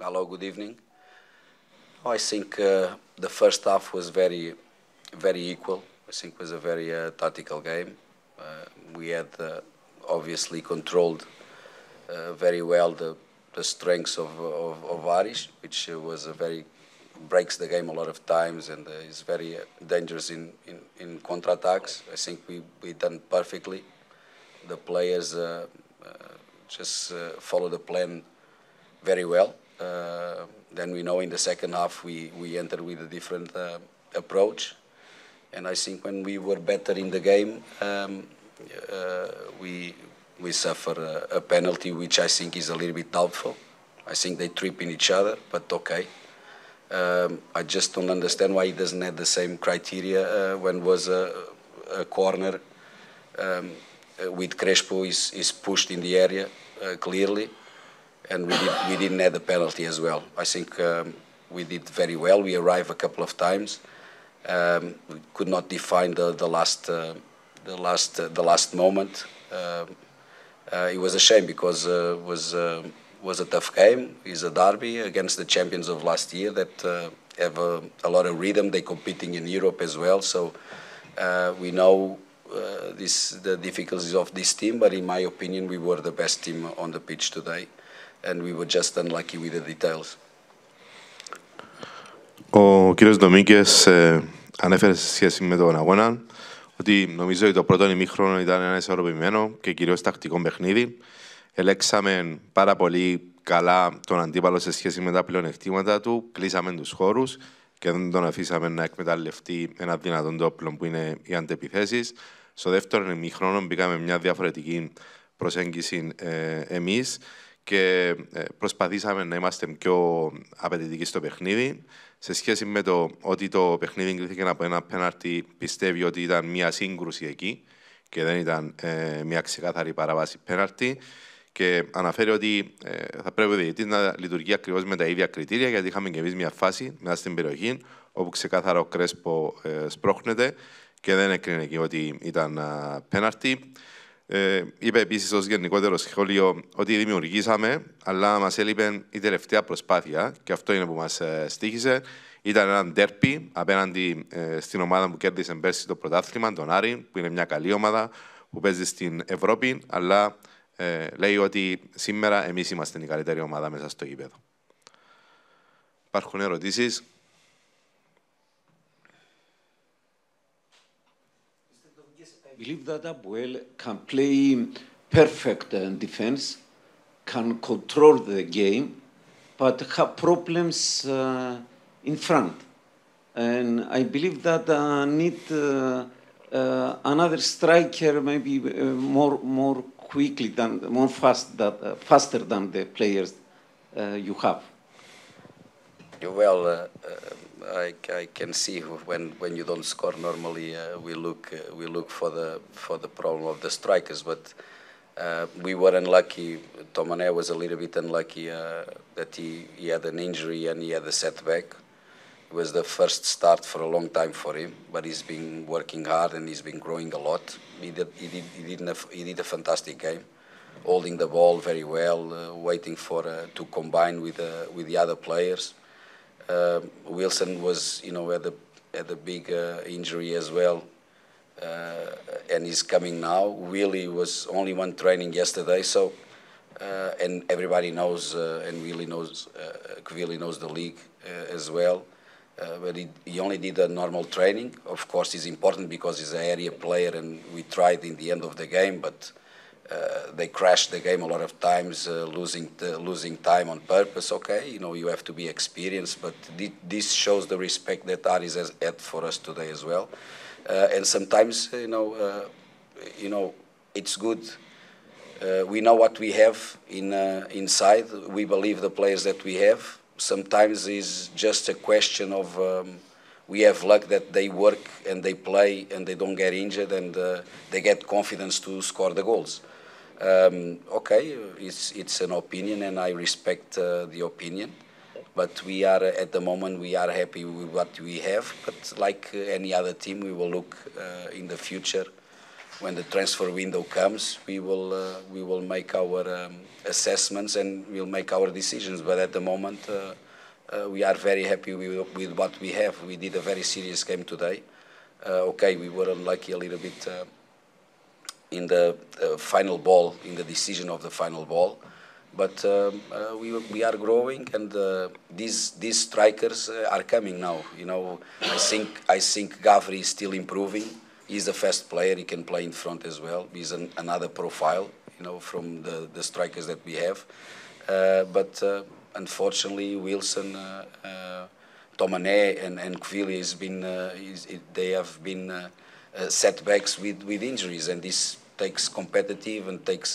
Hello, good evening. I think the first half was very equal. I think it was a very tactical game. We had obviously controlled very well the strengths of Aris, which was a very breaks the game a lot of times and is very dangerous in counter-attacks. I think we done perfectly. The players just follow the plan very well. Then we know in the second half we entered with a different approach. And I think when we were better in the game, we suffer a penalty, which I think is a little bit doubtful. I think they trip in each other, but okay. I just don't understand why he doesn't have the same criteria when was a corner with Crespo is pushed in the area clearly, and we didn't have the penalty as well. I think we did very well. We arrived a couple of times. We could not define the last moment. It was a shame because was a tough game. It's a derby against the champions of last year that have a lot of rhythm. They're competing in Europe as well. So we know the difficulties of this team, but in my opinion, we were the best team on the pitch today, and we were just unlucky with the details. Ο κύριος Ντομίνγκες ανέφερε σε σχέση με τον αγώνα ότι νομίζω ότι το πρώτο ημίχρονο ήταν ένα ισορροπημένο και κυρίως τακτικό παιχνίδι. Ελέξαμε πάρα πολύ καλά τον αντίπαλο σε σχέση με τα πλεονεκτήματα του, κλείσαμε τους χώρους και δεν τον αφήσαμε να εκμεταλλευτεί ένα δυνατόν όπλο που είναι οι αντεπιθέσεις. Στο δεύτερο ημίχρονο μπήκαμε μια διαφορετική προσέγγιση εμείς και προσπαθήσαμε να είμαστε πιο απαιτητικοί στο παιχνίδι. Σε σχέση με το ότι το παιχνίδι κρίθηκε από ένα πέναλτι, πιστεύει ότι ήταν μια σύγκρουση εκεί και δεν ήταν μια ξεκάθαρη παραβάση πέναλτι. Και αναφέρει ότι θα πρέπει ο διαιτητής να λειτουργεί ακριβώς με τα ίδια κριτήρια, γιατί είχαμε και εμείς μια φάση μέσα στην περιοχή όπου ξεκάθαρα ο Κρέσπο σπρώχνεται και δεν έκρινε εκεί ότι ήταν πέναλτι. Είπε επίσης ως γενικότερο σχόλιο ότι δημιουργήσαμε, αλλά μας έλειπε η τελευταία προσπάθεια και αυτό είναι που μας στοίχισε. Ήταν ένα ντέρπι απέναντι στην ομάδα που κέρδισε πέρσι το πρωτάθλημα, τον Άρη, που είναι μια καλή ομάδα που παίζει στην Ευρώπη, αλλά λέει ότι σήμερα εμείς είμαστε η καλύτερη ομάδα μέσα στο γήπεδο. Υπάρχουν ερωτήσεις? I believe that ΑΠΟΕΛ can play perfect defense, can control the game, but have problems in front. And I believe that need another striker, maybe more quickly than, faster than the players you have. Well, I can see when you don't score normally we look for the problem of the strikers, but we were unlucky. Tomane was a little bit unlucky that he had an injury and he had a setback. It was the first start for a long time for him, but he's been working hard and he's been growing a lot. He did a fantastic game, holding the ball very well, waiting for to combine with the other players. Wilson was, had a big injury as well, and he's coming now. Willie was only one training yesterday, so and everybody knows, and Willie knows the league as well. But he only did a normal training. Of course, it's important because he's an area player, and we tried in the end of the game, but they crashed the game a lot of times, losing time on purpose. Okay, you have to be experienced, but this shows the respect that Aris has had for us today as well. And sometimes, it's good. We know what we have inside. We believe the players that we have. Sometimes it's just a question of we have luck that they work and they play and they don't get injured and they get confidence to score the goals. Okay, it's an opinion and I respect the opinion, but we are at the moment we are happy with what we have. But like any other team, we will look in the future when the transfer window comes, we will make our assessments and we'll make our decisions. But at the moment, we are very happy with what we have. We did a very serious game today. Okay, we were unlucky a little bit in the final ball, in the decision of the final ball. But we are growing, and these strikers are coming now. You know, I think Gavri is still improving. He's a fast player. He can play in front as well. He's another profile, you know, from the strikers that we have. But unfortunately, Wilson, Tomane, and Kvili has been they have been setbacks with injuries, and this takes competitive and takes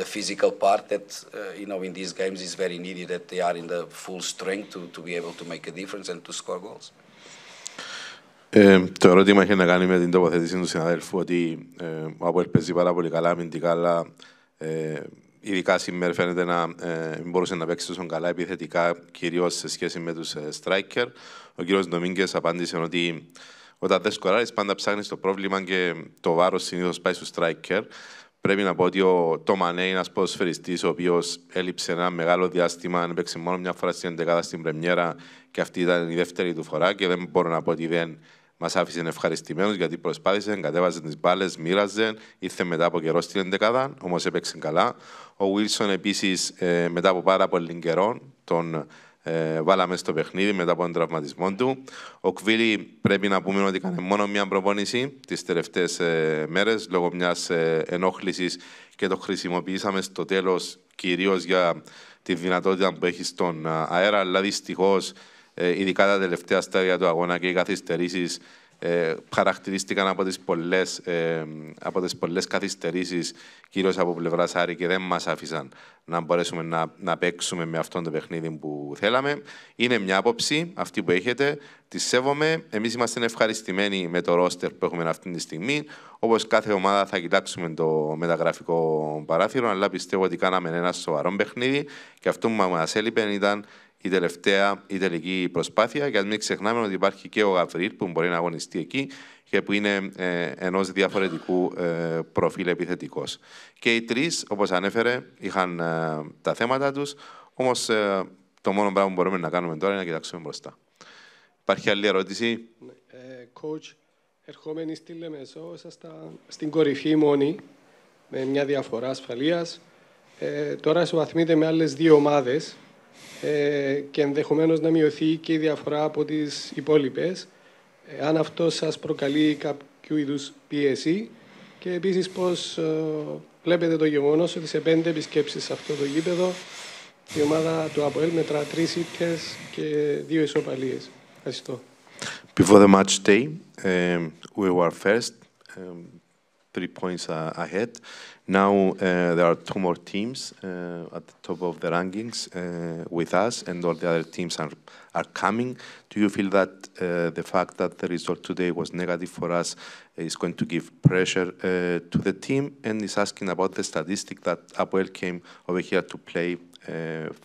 the physical part that you know, in these games is very needed, that they are in the full strength to be able to make a difference and to score goals. Το ερώτημα είχε να κάνει με την τοποθέτηση του συναδέλφου ότι ο ΑΠΟΕΛ παίζει πάρα πολύ καλά αμυντικά, αλλά ειδικά σήμερα φαίνεται να μπορούσε να παίξει τόσο καλά επιθετικά, κυρίως σε σχέση με τους striker. Ο κύριος ΝΤΟΜΙΝΓΚΕΣ απάντησε ότι όταν δεν σκοράρεις, πάντα ψάχνεις το πρόβλημα και το βάρος συνήθως πάει στους striker. Πρέπει να πω ότι ο Τόμανε είναι ένας ποδοσφαιριστής ο οποίος έλειψε ένα μεγάλο διάστημα, έπαιξε μόνο μια φορά στην 11η στην πρεμιέρα και αυτή ήταν η δεύτερη του φορά και δεν μπορώ να πω ότι δεν μας άφησε ευχαριστημένους, γιατί προσπάθησε, κατέβαζε τις μπάλες, μοίραζε, ήρθε μετά από καιρό στην 11η, όμως έπαιξε καλά. Ο Βίλσον επίσης μετά από πάρα πολύ καιρό τον βάλαμε στο παιχνίδι μετά από τον τραυματισμό του. Ο Κβίλι πρέπει να πούμε ότι έκανε μόνο μια προπόνηση τις τελευταίες μέρες λόγω μιας ενόχλησης και το χρησιμοποιήσαμε στο τέλος κυρίως για τη δυνατότητα που έχει στον αέρα, αλλά δυστυχώς ειδικά τα τελευταία στάδια του αγώνα και οι καθυστερήσεις χαρακτηρίστηκαν από τις πολλές καθυστερήσεις κυρίως από πλευράς Άρη και δεν μας άφησαν να μπορέσουμε να παίξουμε με αυτό το παιχνίδι που θέλαμε. Είναι μια άποψη αυτή που έχετε, τη σέβομαι. Εμείς είμαστε ευχαριστημένοι με το ρόστερ που έχουμε αυτή τη στιγμή. Όπως κάθε ομάδα θα κοιτάξουμε το μεταγραφικό παράθυρο, αλλά πιστεύω ότι κάναμε ένα σοβαρό παιχνίδι και αυτό που μας έλειπε ήταν η τελική προσπάθεια, γιατί μην ξεχνάμε ότι υπάρχει και ο Γαβρίλ που μπορεί να αγωνιστεί εκεί και που είναι ενός διαφορετικού προφίλ επιθετικός. Και οι τρεις, όπως ανέφερε, είχαν τα θέματα τους, όμως το μόνο πράγμα που μπορούμε να κάνουμε τώρα είναι να κοιτάξουμε μπροστά. Υπάρχει άλλη ερώτηση? Coach, ερχόμενοι στη Λεμεσό, ήσασταν στην κορυφή μόνοι, με μια διαφορά ασφαλείας. Τώρα ισοβαθμείτε με άλλες δύο ομάδες και ενδεχομένως να μειωθεί και η διαφορά από τις υπόλοιπες. Αν αυτό σας προκαλεί κάποιο είδους πίεση και επίσης πώς βλέπετε το γεγονός ότι σε 5 επισκέψεις σε αυτό το γήπεδο η ομάδα του ΑΠΟΕΛ μετρά 3 ήττες και 2 ισοπαλίες. Ευχαριστώ. Before the match day, we were first, 3 points ahead. Now there are 2 more teams at the top of the rankings with us, and all the other teams are coming. Do you feel that the fact that the result today was negative for us is going to give pressure to the team? And is asking about the statistic that APOEL came over here to play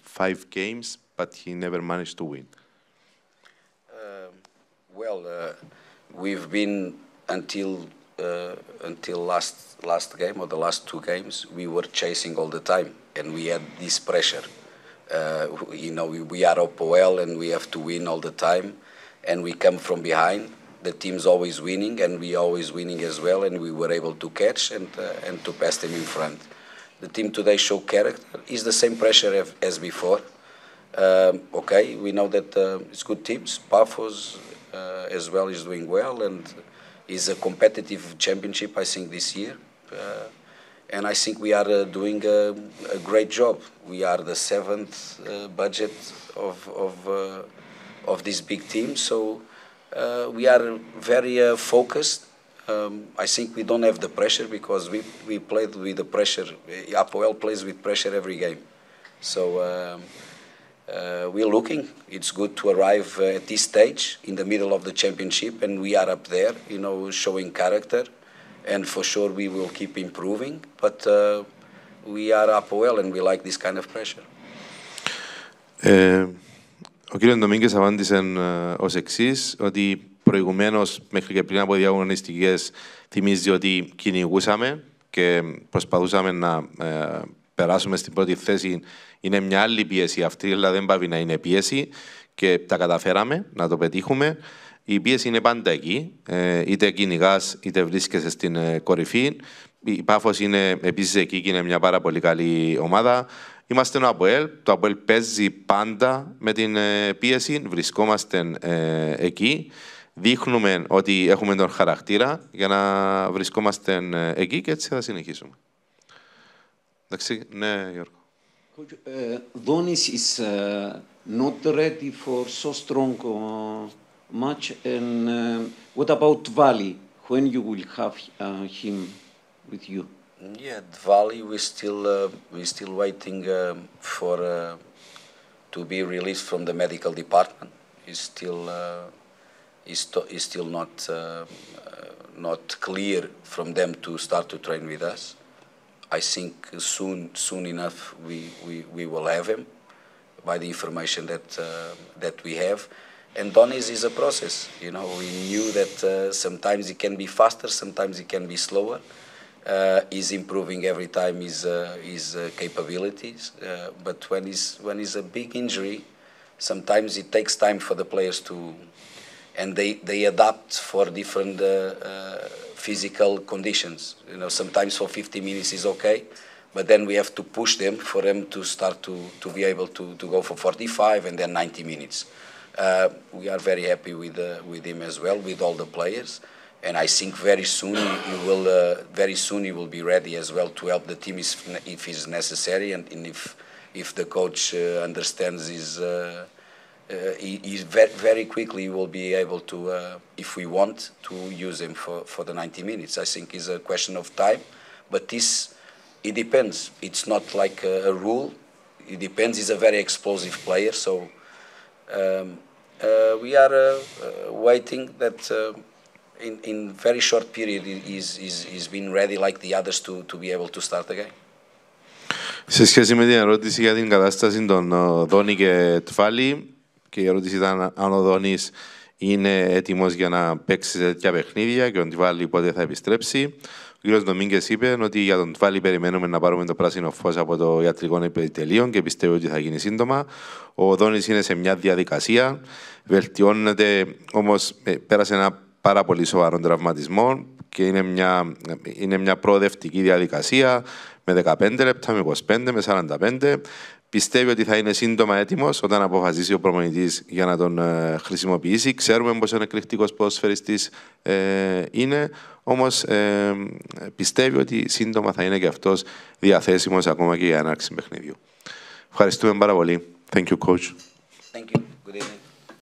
5 games, but he never managed to win. We've been until last game or the last 2 games, we were chasing all the time, and we had this pressure. You know, we are APOEL and we have to win all the time, and we come from behind. The team's always winning, and we always winning as well, and we were able to catch and to pass them in front. The team today showed character. It's the same pressure as before. Okay, we know that it's good teams. Pafos as well is doing well, and is a competitive championship, I think, this year. And I think we are doing a great job. We are the 7th budget of this big team, so we are very focused. I think we don't have the pressure because we played with the pressure. APOEL plays with pressure every game. So we're looking. It's good to arrive at this stage in the middle of the championship, and we are up there, you know, showing character. And for sure we will keep improving. But we are APOEL and we like this kind of pressure. Ο κύριος ΝΤΟΜΙΝΓΚΕΣ απάντησε ως εξής, ότι προηγουμένως, μέχρι και πριν από διαγωνιστικές, θυμίζει ότι κυνηγούσαμε και προσπαθούσαμε να περάσουμε στην πρώτη θέση. Είναι μια άλλη πίεση αυτή, δηλαδή δεν πάει να είναι πίεση και τα καταφέραμε να το πετύχουμε. Η πίεση είναι πάντα εκεί, είτε κυνηγάς είτε βρίσκεσαι στην κορυφή. Η Πάφος είναι επίσης εκεί και είναι μια πάρα πολύ καλή ομάδα. Είμαστε ο ΑΠΟΕΛ. Το ΑΠΟΕΛ παίζει πάντα με την πίεση. Βρισκόμαστε εκεί. Δείχνουμε ότι έχουμε τον χαρακτήρα για να βρισκόμαστε εκεί και έτσι θα συνεχίσουμε. Εντάξει, ναι, Γιώργο. Donis is not ready for so strong match. And what about Valley? When you will have him with you? Yeah, Valley, we're still waiting for to be released from the medical department. Is still not clear from them to start to train with us. I think soon enough we will have him by the information that we have. And Donis is a process. You know, we knew that sometimes it can be faster, sometimes it can be slower. He's improving every time his capabilities. But when he's a big injury, sometimes it takes time for the players to, and they adapt for different physical conditions. You know, sometimes for 50 minutes is okay, but then we have to push them for them to start to be able to go for 45 and then 90 minutes. We are very happy with him as well, with all the players, and I think very soon he will be ready as well to help the team if it's necessary, and if the coach understands he very quickly will be able to, if we want, to use him for the 90 minutes. I think it's a question of time, but it depends. It's not like a rule. It depends. He's a very explosive player, so we are waiting that in very short period he's been ready like the others to be able to start again. Σε σχέση με την ερώτηση για την κατάσταση των Δόνη και Τφάλη, και η ερώτηση ήταν αν ο Δόνης είναι έτοιμος για να παίξει σε τέτοια παιχνίδια και ο Τφάλη πότε θα επιστρέψει. Ο κ. ΝΤΟΜΙΝΓΚΕΣ είπε ότι για τον Τφάλη περιμένουμε να πάρουμε το πράσινο φως από το ιατρικό επιτελείο και πιστεύω ότι θα γίνει σύντομα. Ο Δόνης είναι σε μια διαδικασία, βελτιώνεται, όμως πέρασε ένα πάρα πολύ σοβαρό τραυματισμό και είναι μια προοδευτική διαδικασία με 15 λεπτά, με 25, με 45. Πιστεύει ότι θα είναι σύντομα έτοιμος όταν αποφασίσει ο προπονητής για να τον χρησιμοποιήσει. Ξέρουμε πόσο εκρηκτικός ποδοσφαιριστής είναι, όμως πιστεύει ότι σύντομα θα είναι και αυτός διαθέσιμος ακόμα και για έναρξη παιχνιδιού. Ευχαριστούμε πάρα πολύ. Thank you, coach. Thank you. Good evening.